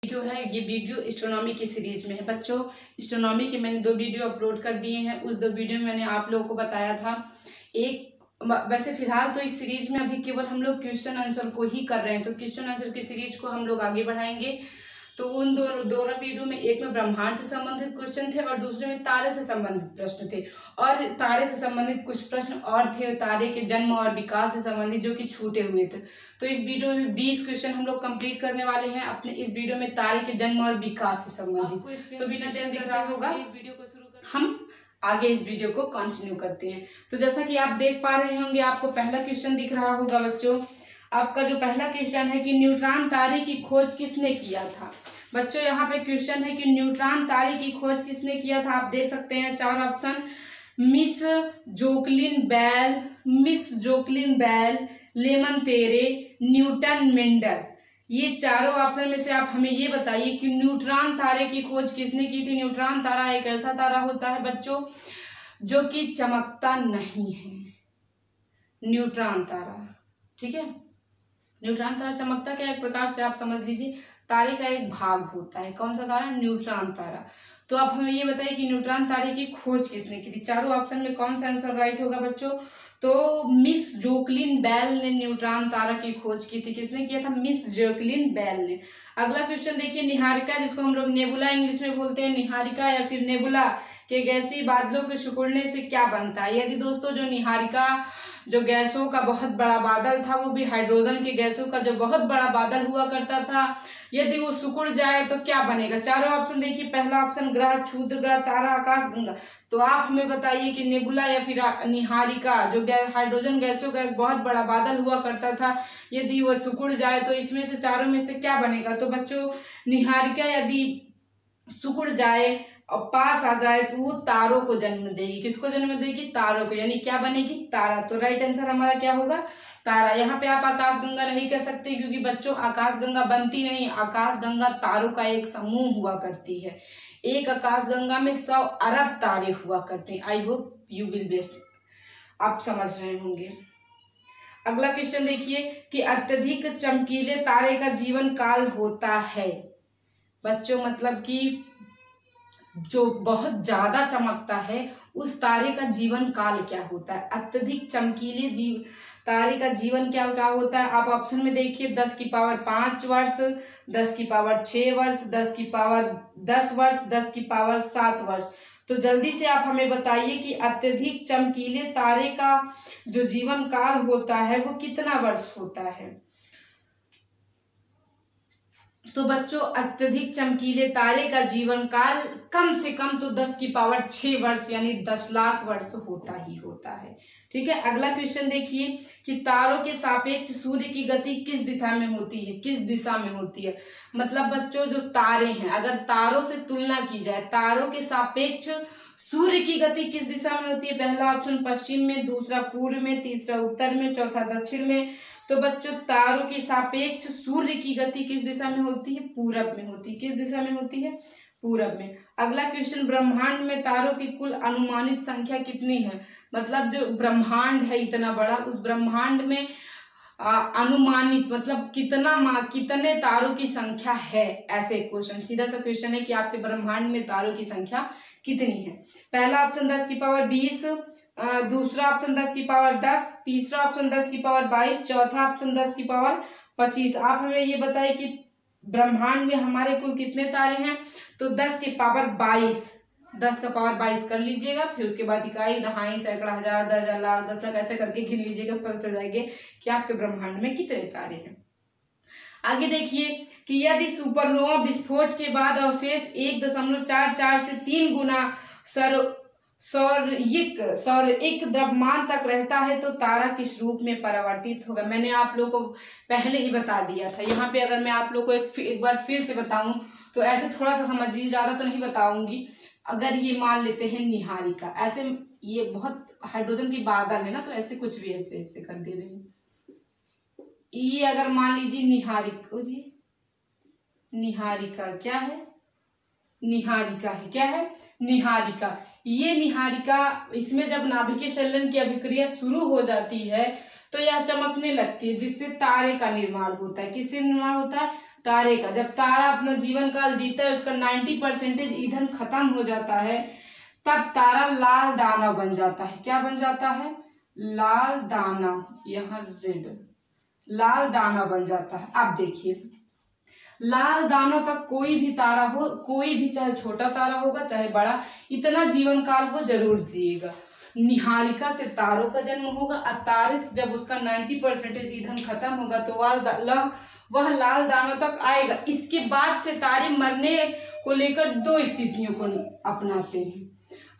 Video है, ये video astronomy की सीरीज में है बच्चों। एस्ट्रोनॉमी के मैंने 2 वीडियो अपलोड कर दिए हैं। उस 2 वीडियो में मैंने आप लोगों को बताया था वैसे फिलहाल तो इस सीरीज में अभी केवल हम लोग क्वेश्चन आंसर को ही कर रहे हैं, तो क्वेश्चन आंसर की सीरीज को हम लोग आगे बढ़ाएंगे। तो उन दोनों वीडियो में एक में ब्रह्मांड से संबंधित क्वेश्चन थे और दूसरे में तारे से संबंधित प्रश्न थे, और तारे से संबंधित कुछ प्रश्न और थे तारे के जन्म और विकास से संबंधित जो कि छूटे हुए थे। तो इस वीडियो में 20 क्वेश्चन हम लोग कंप्लीट करने वाले हैं अपने इस वीडियो में तारे के जन्म और विकास से संबंधित। तो बिना देर दिख रहा होगा, इस वीडियो को शुरू कर हम आगे इस वीडियो को कंटिन्यू करते हैं। तो जैसा कि आप देख पा रहे होंगे, आपको पहला क्वेश्चन दिख रहा होगा बच्चों। आपका जो पहला क्वेश्चन है कि न्यूट्रॉन तारे की खोज किसने किया था। बच्चों यहाँ पे क्वेश्चन है कि न्यूट्रॉन तारे की खोज किसने किया था। आप देख सकते हैं 4 ऑप्शन, मिस जोकलिन बेल, लेमन तेरे, न्यूटन मेंडल। ये चारों ऑप्शन में से आप हमें ये बताइए कि न्यूट्रॉन तारे की खोज किसने की थी। न्यूट्रॉन तारा एक ऐसा तारा होता है बच्चों जो कि चमकता नहीं है। न्यूट्रॉन तारा, ठीक है, न्यूट्रॉन तारा चमकता क्या, एक प्रकार से आप समझ लीजिए तारे का एक भाग होता है। कौन सा तारा, न्यूट्रॉन तारा। तो आप हमें ये बताइए कि न्यूट्रॉन तारे की खोज किसने की थी। चारों ऑप्शन में कौन सा आंसर राइट होगा बच्चों। तो मिस जोकलिन बेल ने न्यूट्रॉन तारा की खोज की थी। किसने किया था, मिस जोकलिन बेल ने। अगला क्वेश्चन देखिए, निहारिका जिसको हम लोग नेबुला इंग्लिश में बोलते हैं, निहारिका या फिर नेबुला के गैसीय बादलों के सिकुड़ने से क्या बनता है। यदि दोस्तों जो निहारिका जो गैसों का बहुत बड़ा बादल था, वो भी हाइड्रोजन के गैसों का जो बहुत बड़ा बादल हुआ करता था, यदि वो सिकुड़ जाए तो क्या बनेगा। चारों ऑप्शन देखिए, पहला ऑप्शन ग्रह, क्षुद्र ग्रह, तारा, आकाश गंगा। तो आप हमें बताइए कि नेबुला या फिर निहारिका जो हाइड्रोजन गैसों का एक बहुत बड़ा बादल हुआ करता था, यदि वह सिकुड़ जाए तो इसमें से चारों में से क्या बनेगा। तो बच्चों निहारिका यदि सिकुड़ जाए और पास आ जाए तो वो तारों को जन्म देगी। किसको जन्म देगी, तारों को, यानी क्या बनेगी, तारा। तो राइट आंसर हमारा क्या होगा, तारा। यहाँ पे आप आकाश गंगा नहीं कह सकते क्योंकि बच्चों आकाश गंगा बनती नहीं। आकाश गंगा तारों का एक समूह हुआ करती है। एक आकाश गंगा में 100 अरब तारे हुआ करते हैं। I hope you will best, आप समझ रहे होंगे। अगला क्वेश्चन देखिए कि अत्यधिक चमकीले तारे का जीवन काल होता है। बच्चों मतलब कि जो बहुत ज्यादा चमकता है उस तारे का जीवन काल क्या होता है। अत्यधिक चमकीले तारे का जीवन क्या होता है। आप ऑप्शन में देखिए, 10 की पावर 5 वर्ष, 10 की पावर 6 वर्ष, 10 की पावर 10 वर्ष, 10 की पावर 7 वर्ष। तो जल्दी से आप हमें बताइए कि अत्यधिक चमकीले तारे का जो जीवन काल होता है वो कितना वर्ष होता है। तो बच्चों अत्यधिक चमकीले तारे का जीवन काल कम से कम तो 10 की पावर 6 वर्ष यानी 10 लाख वर्ष होता ही होता है। ठीक है, अगला क्वेश्चन देखिए कि तारों के सापेक्ष सूर्य की गति किस दिशा में होती है, किस दिशा में होती है। मतलब बच्चों जो तारे हैं, अगर तारों से तुलना की जाए, तारों के सापेक्ष सूर्य की गति किस दिशा में होती है। पहला ऑप्शन पश्चिम में, दूसरा पूर्व में, तीसरा उत्तर में, चौथा दक्षिण में। तो बच्चों तारों के सापेक्ष सूर्य की गति किस दिशा में होती है, पूरब में होती है। किस दिशा में होती है, पूरब में। अगला क्वेश्चन, ब्रह्मांड में तारों की कुल अनुमानित संख्या कितनी है। मतलब जो ब्रह्मांड है इतना बड़ा, उस ब्रह्मांड में अनुमानित मतलब कितने तारों की संख्या है, ऐसे क्वेश्चन। सीधा सा क्वेश्चन है कि आपके ब्रह्मांड में तारों की संख्या कितनी है। पहला ऑप्शन 10 की पावर 20, दूसरा ऑप्शन 10 की पावर 10, तीसरा ऑप्शन 10 की पावर 22, चौथा ऑप्शन 10 की पावर 25। आप हमें ये बताइए कि ब्रह्मांड में हमारे कुल कितने तारे हैं। तो 10 की पावर 22, 10 का पावर 22 कर लीजिएगा, फिर उसके बाद इकाई, दहाई, सैकड़ा, हजार, 10,000, लाख, 10 लाख ऐसे करके गिन लीजिएगा, पता चल जाएंगे कि आपके ब्रह्मांड में कितने तारे हैं। आगे देखिए कि यदि सुपरनोवा विस्फोट के बाद अवशेष 1.44 से 3 गुना सौरयिक द्रव्यमान तक रहता है तो तारा किस रूप में परावर्तित होगा। मैंने आप लोगों को पहले ही बता दिया था। यहाँ पे अगर मैं आप लोगों को एक बार फिर से बताऊं तो ऐसे थोड़ा सा समझ लीजिए, ज्यादा तो नहीं बताऊंगी। अगर ये मान लेते हैं निहारिका, ऐसे ये बहुत हाइड्रोजन की बादल है ना, तो ऐसे कुछ भी ऐसे ऐसे कर दे रहे हैं। ये अगर मान लीजिए निहारिका क्या है, निहारिका है, क्या है, निहारिका। ये निहारिका, इसमें जब नाभिकीय संलयन की अभिक्रिया शुरू हो जाती है तो यह चमकने लगती है, जिससे तारे का निर्माण होता है। किससे निर्माण होता है, तारे का, जब तारा अपना जीवन काल जीता है, उसका 90% ईंधन खत्म हो जाता है, तब तारा लाल दानव बन जाता है। क्या बन जाता है? लाल दानव, यहाँ रेड, लाल दानव बन जाता है। अब देखिए, लाल दानव तक कोई भी तारा हो, कोई भी, चाहे छोटा तारा होगा चाहे बड़ा, इतना जीवन काल वो जरूर जिएगा। निहारिका से तारों का जन्म होगा, और तारे से जब उसका 90% ईंधन खत्म होगा तो वह लाल दानव तक आएगा। इसके बाद से तारे मरने को लेकर 2 स्थितियों को अपनाते हैं।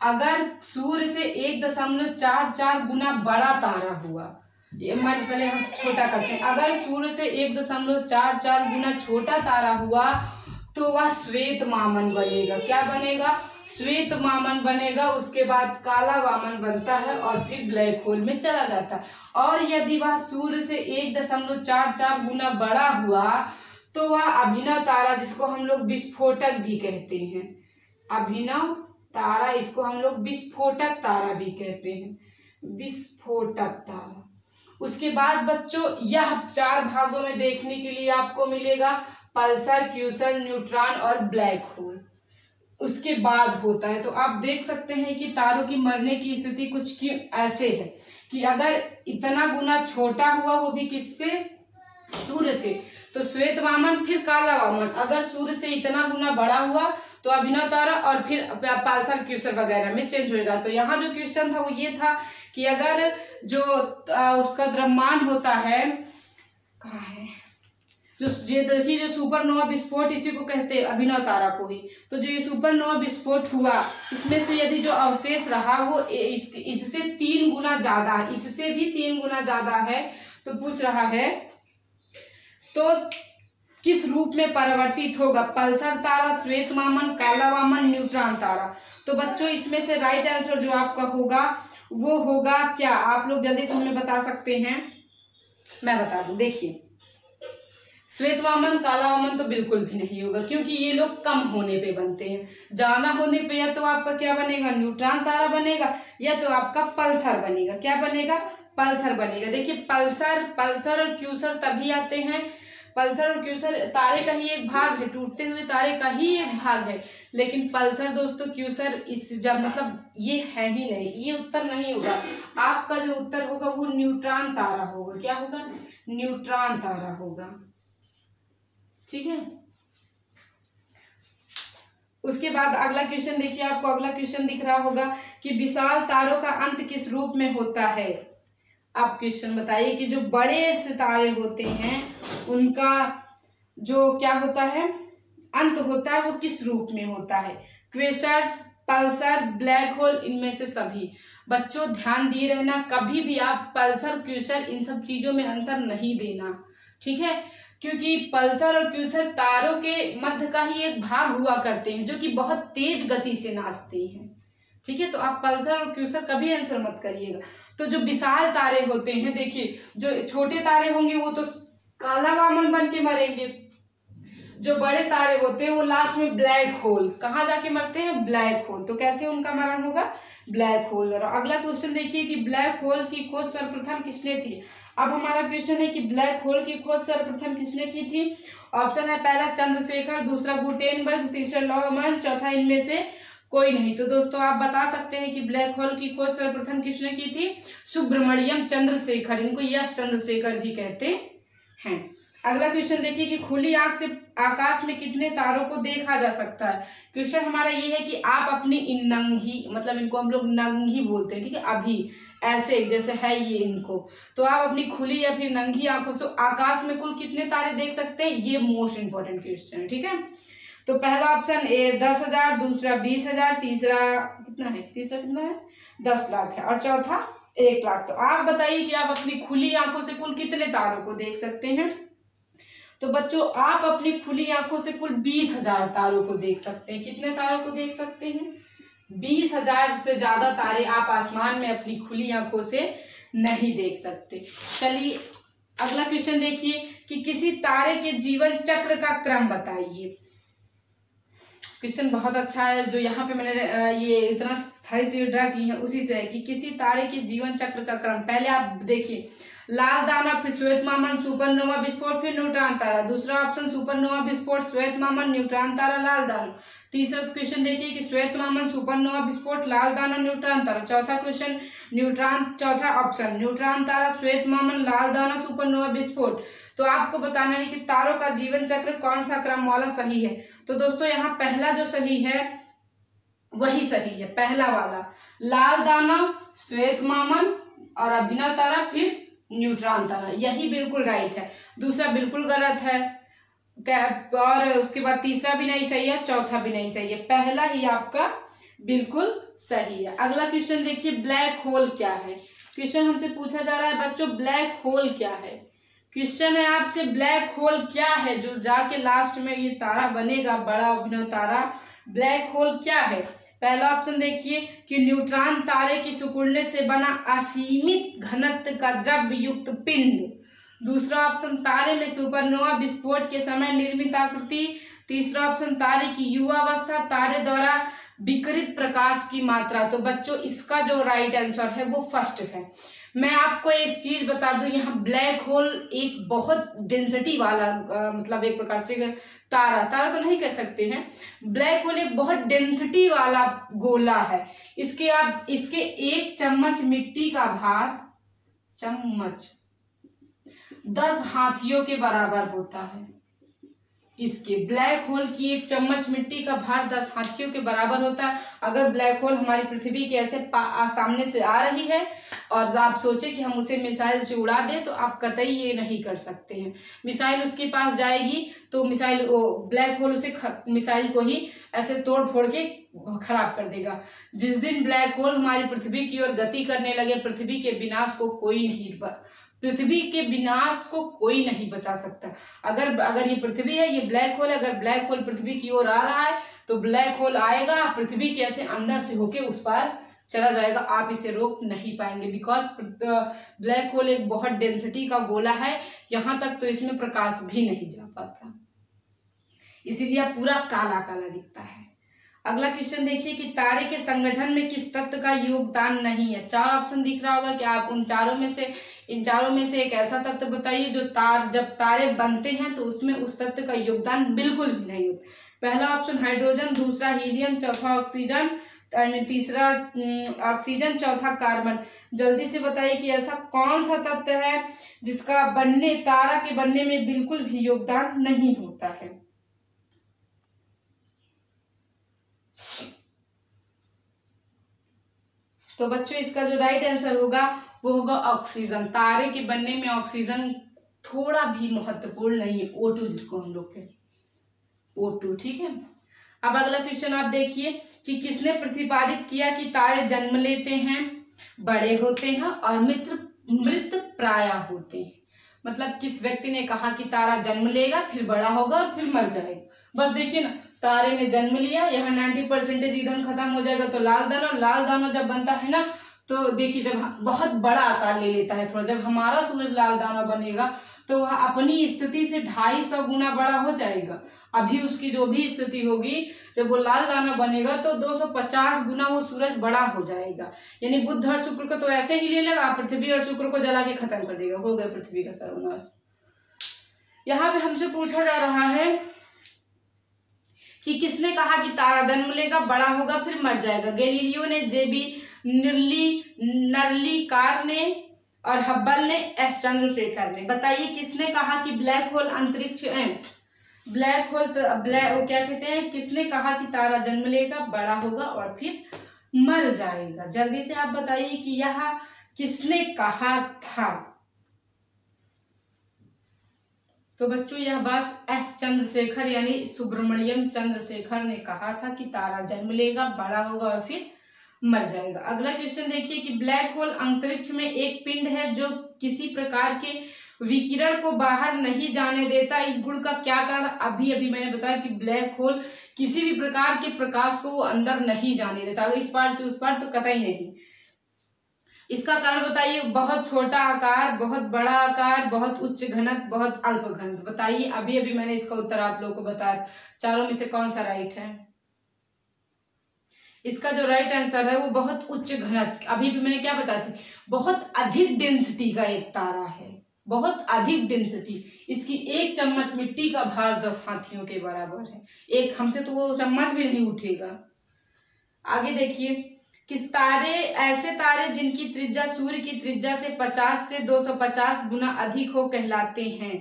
अगर सूर्य से 1.44 गुना बड़ा तारा हुआ, ये मान पहले हम छोटा करते हैं, अगर सूर्य से 1.44 गुना छोटा तारा हुआ तो वह श्वेत वामन बनेगा। क्या बनेगा? श्वेत वामन बनेगा। उसके बाद काला वामन बनता है और फिर ब्लैक होल में चला जाता है। और यदि वह सूर्य से 1.44 गुना बड़ा हुआ तो वह अभिनव तारा, जिसको हम लोग विस्फोटक भी कहते हैं, अभिनव तारा, इसको हम लोग विस्फोटक तारा भी कहते हैं, विस्फोटक तारा। उसके बाद बच्चों, यह 4 भागों में देखने के लिए आपको मिलेगा, पल्सर, क्यूसर, न्यूट्रॉन और ब्लैक होल। उसके बाद होता है, तो आप देख सकते हैं कि तारों की मरने की स्थिति कुछ की ऐसे है कि अगर इतना गुना छोटा हुआ, वो भी किससे? सूर्य से, तो श्वेत वामन, फिर काला वामन। अगर सूर्य से इतना गुना बड़ा हुआ तो अभिनव तारा, और फिर पल्सर, क्यूसर वगैरह में चेंज होएगा। तो यहाँ जो क्वेश्चन था वो ये था कि अगर जो उसका द्रव्यमान होता है, कहाँ है, जो ये देखिए, जो सुपरनोवा विस्फोट, इसी को कहते हैं, अभिनव तारा को ही। तो जो ये सुपरनोवा विस्फोट हुआ, इसमें से यदि जो अवशेष रहा वो इससे 3 गुना ज्यादा है, इससे भी 3 गुना ज्यादा है, तो पूछ रहा है तो किस रूप में परिवर्तित होगा? पल्सर तारा, श्वेत वामन, काला वामन, न्यूट्रॉन तारा। तो बच्चों, इसमें से राइट आंसर जो आपका होगा वो होगा क्या? आप लोग जल्दी से हमें बता सकते हैं? मैं बता दूं, देखिए, श्वेत वामन, काला वामन तो बिल्कुल भी नहीं होगा, क्योंकि ये लोग कम होने पे बनते हैं। ज्यादा होने पे या तो आपका क्या बनेगा? न्यूट्रॉन तारा बनेगा, या तो आपका पल्सर बनेगा। क्या बनेगा? पल्सर बनेगा। देखिए, पल्सर और क्यूसर तभी आते हैं, पल्सर और क्यूसर तारे का ही एक भाग है, टूटते हुए तारे का ही एक भाग है, लेकिन पल्सर दोस्तों, क्यूसर इस जब मतलब ये है ही नहीं, ये उत्तर नहीं होगा। आपका जो उत्तर होगा वो न्यूट्रॉन तारा होगा। क्या होगा? न्यूट्रॉन तारा होगा। ठीक है। उसके बाद अगला क्वेश्चन देखिए, आपको अगला क्वेश्चन दिख रहा होगा कि विशाल तारों का अंत किस रूप में होता है? आप क्वेश्चन बताइए कि जो बड़े सितारे होते हैं उनका जो क्या होता है, अंत होता है, वो किस रूप में होता है? क्वेसर्स, पल्सर, ब्लैक होल, इनमें से सभी। बच्चों ध्यान दिए रहना, कभी भी आप पल्सर, क्वेसर इन सब चीजों में आंसर नहीं देना, ठीक है, क्योंकि पल्सर और क्वेसर तारों के मध्य का ही एक भाग हुआ करते हैं, जो कि बहुत तेज गति से नाचते हैं। ठीक है, तो आप पल्सर और क्वेसर कभी आंसर मत करिएगा। तो जो विशाल तारे होते हैं, देखिए, जो छोटे तारे होंगे वो तो काला वामन बन के मरेंगे, जो बड़े तारे होते हैं वो लास्ट में ब्लैक होल, कहाँ जाके मरते हैं? Black hole. तो कैसे उनका मरण होगा? Black hole. और अगला क्वेश्चन देखिए कि ब्लैक होल की खोज सर्वप्रथम किसने की? अब हमारा क्वेश्चन है कि ब्लैक होल की खोज सर्वप्रथम किसने की थी? ऑप्शन है पहला चंद्रशेखर, दूसरा गुटेनबर्ग, तीसरा लॉहमन, चौथा इनमें से कोई नहीं। तो दोस्तों आप बता सकते हैं कि ब्लैक होल की खोज सर्वप्रथम किसने की थी? सुब्रमण्यम चंद्रशेखर, इनको यश चंद्रशेखर भी कहते हैं। अगला क्वेश्चन देखिए कि खुली आंख से आकाश में कितने तारों को देखा जा सकता है? क्वेश्चन हमारा ये है कि आप अपनी इन नंगी, मतलब इनको हम लोग नंगी बोलते हैं, ठीक है, अभी ऐसे जैसे है ये इनको, तो आप अपनी खुली या फिर नंगी आंखों से आकाश में कुल कितने तारे देख सकते हैं? ये मोस्ट इंपॉर्टेंट क्वेश्चन है, ठीक है। तो पहला ऑप्शन ए 10,000, दूसरा 20,000, तीसरा कितना है? 10 लाख है, और चौथा 1 लाख। तो आप बताइए कि आप अपनी खुली आंखों से कुल कितने तारों को देख सकते हैं? तो बच्चों आप अपनी खुली आंखों से कुल 20,000 तारों को देख सकते हैं। कितने तारों को देख सकते हैं? 20,000 से ज्यादा तारे आप आसमान में अपनी खुली आंखों से नहीं देख सकते। चलिए अगला क्वेश्चन देखिए कि किसी तारे के जीवन चक्र का क्रम बताइए। क्वेश्चन बहुत अच्छा है, जो यहाँ पे मैंने ये इतना सारी चीजें ड्रा की हैं उसी से है कि किसी तारे के जीवन चक्र का क्रम। पहले आप देखिए, लाल दाना, फिर श्वेत मामन, सुपरनोवा विस्फोट, फिर न्यूट्रॉन तारा। दूसरा ऑप्शन सुपरनोवा विस्फोट, श्वेत मामन, न्यूट्रॉन तारा, लाल दाना। तीसरा क्वेश्चन देखिए कि श्वेत मामन, सुपरनोवा विस्फोट, लाल दाना, न्यूट्रॉन तारा। चौथा क्वेश्चन चौथा ऑप्शन न्यूट्रॉन तारा, श्वेत मामन, लाल दाना, सुपरनोवा विस्फोट। तो आपको बताना है कि तारों का जीवन चक्र कौन सा क्रम वाला सही है। तो दोस्तों यहाँ पहला जो सही है वही सही है, पहला वाला, लाल दाना, श्वेत मामन और अभिनव तारा, फिर न्यूट्रॉन तारा, यही बिल्कुल राइट है। दूसरा बिल्कुल गलत है, और उसके बाद तीसरा भी नहीं सही है, चौथा भी नहीं सही है, पहला ही आपका बिल्कुल सही है। अगला क्वेश्चन देखिए, ब्लैक होल क्या है। क्वेश्चन हमसे पूछा जा रहा है बच्चों, ब्लैक होल क्या है। क्वेश्चन है आपसे, ब्लैक होल क्या है जो जाके लास्ट में ये तारा बनेगा, बड़ा अभिनव तारा, ब्लैक होल क्या है। पहला ऑप्शन देखिए कि न्यूट्रॉन तारे की सिकुड़ने से बना असीमित घनत्व का द्रव्य युक्त पिंड। दूसरा ऑप्शन तारे में सुपरनोवा विस्फोट के समय निर्मित आकृति। तीसरा ऑप्शन तारे की युवावस्था, तारे द्वारा विकिरित प्रकाश की मात्रा। तो बच्चों इसका जो राइट आंसर है वो फर्स्ट है। मैं आपको एक चीज बता दूं, यहाँ ब्लैक होल एक बहुत डेंसिटी वाला मतलब एक प्रकार से तारा तो नहीं कह सकते हैं, ब्लैक होल एक बहुत डेंसिटी वाला गोला है। इसके एक चम्मच मिट्टी का भार 10 हाथियों के बराबर होता है। इसके ब्लैक होल की एक चम्मच मिट्टी का भार 10 हाथियों के बराबर होता है। अगर ब्लैक होल हमारी पृथ्वी के ऐसे सामने से आ रही है और आप सोचे कि हम उसे मिसाइल से उड़ा दें, तो आप कतई ये नहीं कर सकते हैं। मिसाइल उसके पास जाएगी तो ब्लैक होल उसे मिसाइल को ही ऐसे तोड़ फोड़ के खराब कर देगा। जिस दिन ब्लैक होल हमारी पृथ्वी की ओर गति करने लगे, पृथ्वी के विनाश को कोई नहीं बचा सकता। अगर ये पृथ्वी है, ये ब्लैक होल है, अगर ब्लैक होल पृथ्वी की ओर आ रहा है तो ब्लैक होल आएगा, पृथ्वी के ऐसे अंदर से होके उस पार चला जाएगा, आप इसे रोक नहीं पाएंगे। बिकॉज ब्लैक होल एक बहुत डेंसिटी का गोला है, यहाँ तक तो इसमें प्रकाश भी नहीं जा पाता, इसीलिए पूरा काला काला दिखता है। अगला क्वेश्चन देखिए कि तारे के संगठन में किस तत्व का योगदान नहीं है। 4 ऑप्शन दिख रहा होगा कि आप इन चारों में से एक ऐसा तत्व बताइए जो जब तारे बनते हैं तो उसमें उस तत्व का योगदान बिल्कुल भी नहीं होता। पहला ऑप्शन हाइड्रोजन, दूसरा हीलियम, चौथा ऑक्सीजन, तीसरा ऑक्सीजन, चौथा कार्बन। जल्दी से बताइए कि ऐसा कौन सा तत्व है जिसका तारा के बनने में बिल्कुल भी योगदान नहीं होता है। तो बच्चों इसका जो राइट आंसर होगा वो होगा ऑक्सीजन। तारे के बनने में ऑक्सीजन थोड़ा भी महत्वपूर्ण नहीं है, O2 जिसको हम लोग कहते हैं, O2, ठीक है। अब अगला क्वेश्चन आप देखिए कि किसने प्रतिपादित किया कि तारे जन्म लेते हैं, बड़े होते हैं और मृत प्राय होते हैं। मतलब किस व्यक्ति ने कहा कि तारा जन्म लेगा, फिर बड़ा होगा और फिर मर जाएगा। बस देखिए ना, तारे ने जन्म लिया, यहाँ 90% ईंधन खत्म हो जाएगा तो लाल दाना जब बनता है ना, तो देखिए जब बहुत बड़ा आकार ले लेता है थोड़ा, जब हमारा सूरज लाल दाना बनेगा तो वह अपनी स्थिति से 250 गुना बड़ा हो जाएगा। अभी उसकी जो भी स्थिति होगी, जब वो लाल दाना बनेगा तो 250 गुना वो सूरज बड़ा हो जाएगा। यानी बुध और शुक्र को तो ऐसे ही ले लेगा, पृथ्वी और शुक्र को जला के खत्म कर देगा, हो गया पृथ्वी का सर्वनाश। यहाँ पे हमसे पूछा जा रहा है कि किसने कहा कि तारा जन्म लेगा, बड़ा होगा, फिर मर जाएगा। गैलीलियो ने, जेबी नर्लिकार ने और हब्बल ने, एस चंद्रशेखर ने। बताइए किसने कहा कि ब्लैक होल क्या कहते हैं, किसने कहा कि तारा जन्म लेगा, बड़ा होगा और फिर मर जाएगा। जल्दी से आप बताइए कि यह किसने कहा था। तो बच्चों यह बात एस चंद्रशेखर यानी सुब्रमण्यम चंद्रशेखर ने कहा था कि तारा जन्म लेगा, बड़ा होगा और फिर मर जाएगा। अगला क्वेश्चन देखिए कि ब्लैक होल अंतरिक्ष में एक पिंड है जो किसी प्रकार के विकिरण को बाहर नहीं जाने देता। इस गुण का क्या कारण? अभी मैंने बताया कि ब्लैक होल किसी भी प्रकार के प्रकाश को वो अंदर नहीं जाने देता, इस पार से उस पार तो कतई नहीं। इसका कारण बताइए। बहुत छोटा आकार, बहुत बड़ा आकार, बहुत उच्च घनत्व, बहुत अल्प घनत्व। बताइए, अभी मैंने इसका उत्तर आप लोगों को बताया। चारों में से कौन सा राइट है? इसका जो राइट आंसर है वो बहुत उच्च घनत्व, अभी भी मैंने क्या बताया था, बहुत अधिक डेंसिटी का एक तारा है, बहुत अधिक डेंसिटी। इसकी एक चम्मच मिट्टी का भार 10 हाथियों के बराबर है। एक हमसे तो वो चम्मच भी नहीं उठेगा। आगे देखिए, किस तारे, ऐसे तारे जिनकी त्रिज्या सूर्य की त्रिज्या से 50 से 250 गुना अधिक हो कहलाते हैं।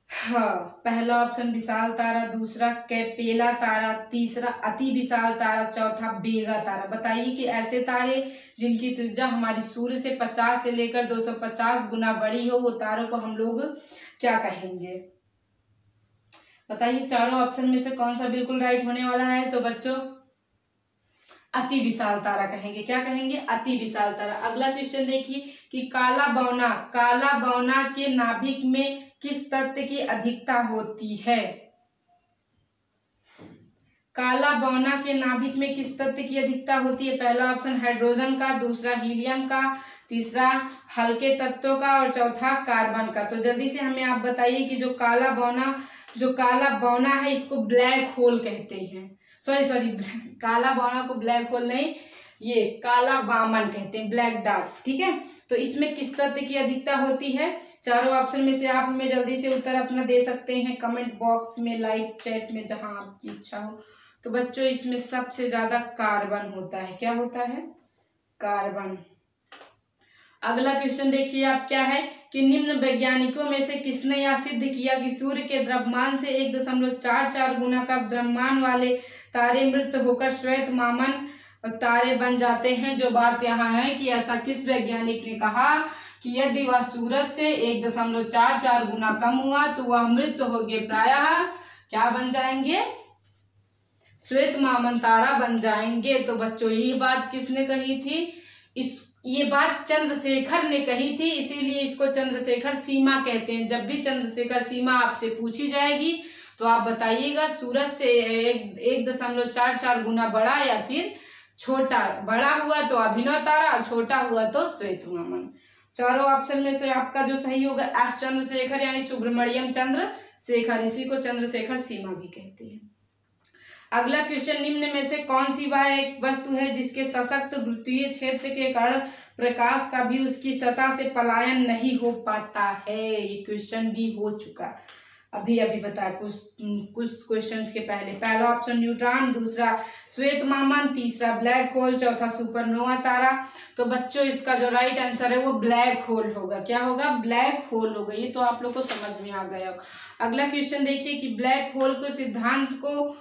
हाँ, पहला ऑप्शन विशाल तारा, दूसरा कैपेला तारा, तीसरा अति विशाल तारा, चौथा बेगा तारा। बताइए कि ऐसे तारे जिनकी त्रिज्या हमारी सूर्य से 50 से लेकर 250 गुना बड़ी हो, वो तारों को हम लोग क्या कहेंगे? बताइए चारों ऑप्शन में से कौन सा बिल्कुल राइट होने वाला है? तो बच्चों अति विशाल तारा कहेंगे। क्या कहेंगे? अति विशाल तारा। अगला क्वेश्चन देखिए कि काला बौना के नाभिक में किस तत्व की अधिकता होती है? काला बौना के नाभिक में किस तत्व की अधिकता होती है? पहला ऑप्शन हाइड्रोजन का, दूसरा हीलियम का, तीसरा हल्के तत्वों का और चौथा कार्बन का। तो जल्दी से हमें आप बताइए कि जो काला बौना है इसको ब्लैक होल कहते हैं। सॉरी काला बौना को ब्लैक होल नहीं, ये काला वामन कहते हैं, ब्लैक डार्क। ठीक है, तो इसमें किस तत्व की अधिकता होती है? चारों ऑप्शन में से आप हमें जल्दी से उत्तर अपना दे सकते हैं कमेंट बॉक्स में, लाइव चैट में, जहां आपकी इच्छा हो। तो बच्चों इसमें सबसे ज्यादा कार्बन होता है। क्या होता है? कार्बन। अगला क्वेश्चन देखिए आप, क्या है कि निम्न वैज्ञानिकों में से किसने यह सिद्ध किया कि सूर्य के द्रव्यमान से 1.44 गुना का द्रव्यमान वाले तारे मृत होकर श्वेत मामन तारे बन जाते हैं? जो बात यहाँ है कि ऐसा किस वैज्ञानिक ने कहा कि यदि वह सूरज से 1.44 गुना कम हुआ तो वह मृत हो गए, प्रायः क्या बन जाएंगे? श्वेत मामन तारा बन जाएंगे। तो बच्चों ये बात किसने कही थी? ये बात चंद्रशेखर ने कही थी, इसीलिए इसको चंद्रशेखर सीमा कहते हैं। जब भी चंद्रशेखर सीमा आपसे पूछी जाएगी तो आप बताइएगा सूरज से 1.44 गुना बड़ा या फिर छोटा। बड़ा हुआ तो अभिनव तारा, छोटा हुआ तो श्वेत मामन। चारों ऑप्शन में से आपका जो सही होगा एस चंद्रशेखर यानी सुब्रमण्यम चंद्रशेखर, इसी को चंद्रशेखर सीमा भी कहते हैं। अगला क्वेश्चन, निम्न में से कौन सी वह एक वस्तु है जिसके सशक्त गुरुत्वीय क्षेत्र के कारण प्रकाश का भी उसकी सतह से पलायन नहीं हो पाता है? ये क्वेश्चन भी हो चुका, अभी बताया कुछ क्वेश्चंस के पहले। पहला ऑप्शन न्यूट्रॉन, दूसरा श्वेत मामन, तीसरा ब्लैक होल, चौथा सुपरनोवा तारा। तो बच्चों इसका जो राइट आंसर है वो ब्लैक होल होगा। क्या होगा? ब्लैक होल होगा। ये तो आप लोग को समझ में आ गया। अगला क्वेश्चन देखिए कि ब्लैक होल को सिद्धांत को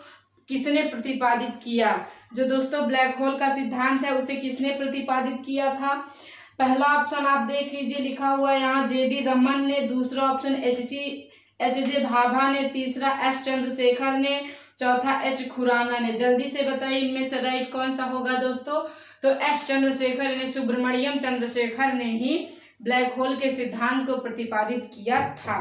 किसने प्रतिपादित किया? जो दोस्तों ब्लैक होल का सिद्धांत है उसे किसने प्रतिपादित किया था? पहला ऑप्शन आप देख लीजिए, लिखा हुआ है यहाँ JB रमन ने, दूसरा ऑप्शन H.J. भाभा ने, तीसरा S चंद्रशेखर ने, चौथा H खुराना ने। जल्दी से बताइए इनमें से राइट कौन सा होगा दोस्तों? तो S चंद्रशेखर यानी सुब्रमण्यम चंद्रशेखर ने ही ब्लैक होल के सिद्धांत को प्रतिपादित किया था।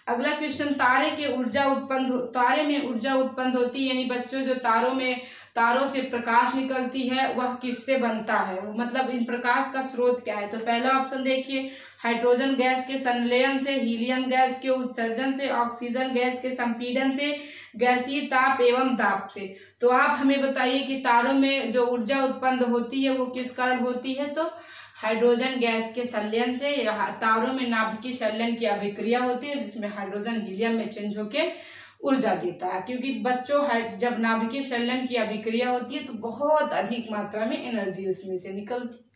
अगला क्वेश्चन, तारे में ऊर्जा उत्पन्न होती है, यानी बच्चों जो तारों से प्रकाश निकलती है वह किससे बनता है? मतलब इन प्रकाश का स्रोत क्या है? तो पहला ऑप्शन देखिए, हाइड्रोजन गैस के संलयन से, हीलियम गैस के उत्सर्जन से, ऑक्सीजन गैस के संपीड़न से, गैसीय ताप एवं दाब से। तो आप हमें बताइए कि तारों में जो ऊर्जा उत्पन्न होती है वो किस कारण होती है? तो हाइड्रोजन गैस के संलयन से। तारों में नाभिकीय संलयन की अभिक्रिया होती है जिसमें हाइड्रोजन हीलियम में चेंज होकर ऊर्जा देता है। क्योंकि बच्चों जब नाभिकीय संलयन की अभिक्रिया होती है तो बहुत अधिक मात्रा में एनर्जी उसमें से निकलती है।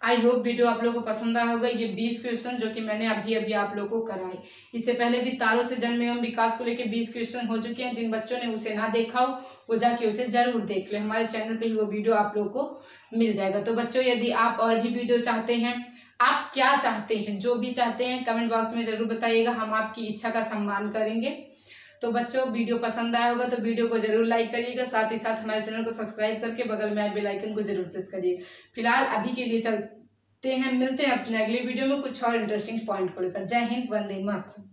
आई होप वीडियो आप लोगों को पसंद आया होगा। ये 20 क्वेश्चन जो कि मैंने अभी आप लोगों को कराए, इससे पहले भी तारों से जन्म एवं विकास को लेकर 20 क्वेश्चन हो चुके हैं। जिन बच्चों ने उसे ना देखा हो वो जाके उसे जरूर देख ले, हमारे चैनल पे ही वो वीडियो आप लोगों को मिल जाएगा। तो बच्चों यदि आप और भी वीडियो चाहते हैं, आप क्या चाहते हैं, जो भी चाहते हैं कमेंट बॉक्स में जरूर बताइएगा, हम आपकी इच्छा का सम्मान करेंगे। तो बच्चों वीडियो पसंद आया होगा तो वीडियो को जरूर लाइक करिएगा, साथ ही साथ हमारे चैनल को सब्सक्राइब करके बगल में बेल आइकन को जरूर प्रेस करिएगा। फिलहाल अभी के लिए चलते हैं, मिलते हैं अपने अगले वीडियो में कुछ और इंटरेस्टिंग पॉइंट को लेकर। जय हिंद, वंदे मातरम।